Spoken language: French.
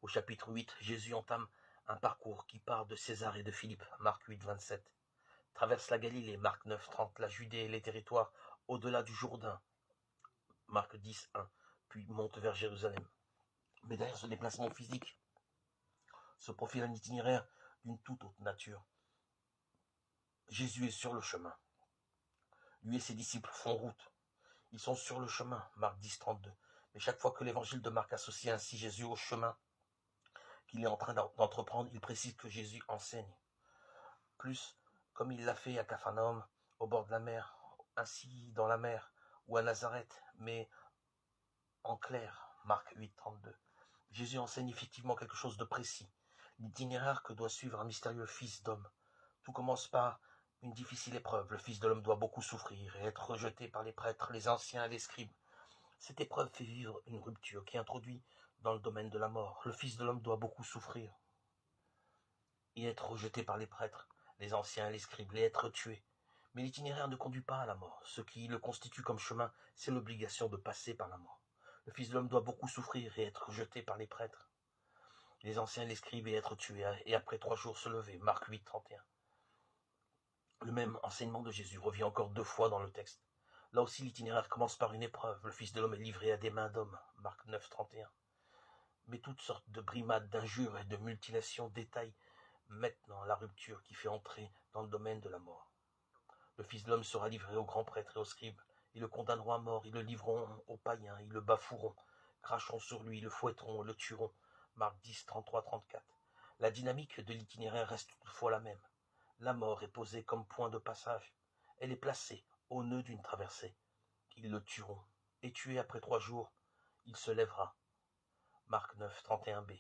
Au chapitre 8, Jésus entame un parcours qui part de César et de Philippe, Marc 8, 27. Traverse la Galilée, Marc 9, 30, la Judée et les territoires au-delà du Jourdain, Marc 10, 1, puis monte vers Jérusalem. Mais derrière ce déplacement physique se profile un itinéraire d'une toute autre nature. Jésus est sur le chemin. Lui et ses disciples font route. Ils sont sur le chemin, Marc 10, 32. Mais chaque fois que l'évangile de Marc associe ainsi Jésus au chemin qu'il est en train d'entreprendre, il précise que Jésus enseigne. Plus, comme il l'a fait à Capharnaüm, au bord de la mer, ainsi dans la mer, ou à Nazareth, mais en clair, Marc 8, 32. Jésus enseigne effectivement quelque chose de précis, l'itinéraire que doit suivre un mystérieux fils d'homme. Tout commence par une difficile épreuve. Le Fils de l'homme doit beaucoup souffrir et être rejeté par les prêtres, les anciens et les scribes. Cette épreuve fait vivre une rupture qui introduit dans le domaine de la mort. Le Fils de l'homme doit beaucoup souffrir et être rejeté par les prêtres, les anciens et les scribes, et être tué. Mais l'itinéraire ne conduit pas à la mort. Ce qui le constitue comme chemin, c'est l'obligation de passer par la mort. Le Fils de l'homme doit beaucoup souffrir et être rejeté par les prêtres, les anciens et les scribes, et être tué, et après 3 jours se lever. Marc 8, 31. Le même enseignement de Jésus revient encore 2 fois dans le texte. Là aussi, l'itinéraire commence par une épreuve. Le Fils de l'homme est livré à des mains d'hommes. Marc 9, 31. Mais toutes sortes de brimades, d'injures et de mutilations détaillent maintenant la rupture qui fait entrer dans le domaine de la mort. Le Fils de l'homme sera livré aux grands prêtres et aux scribes. Ils le condamneront à mort, ils le livreront aux païens, ils le bafoueront, cracheront sur lui, le fouetteront, le tueront. Marc 10, 33, 34. La dynamique de l'itinéraire reste toutefois la même. La mort est posée comme point de passage. Elle est placée au nœud d'une traversée. Ils le tueront. Et tué après 3 jours, il se lèvera. Marc 9, 31b.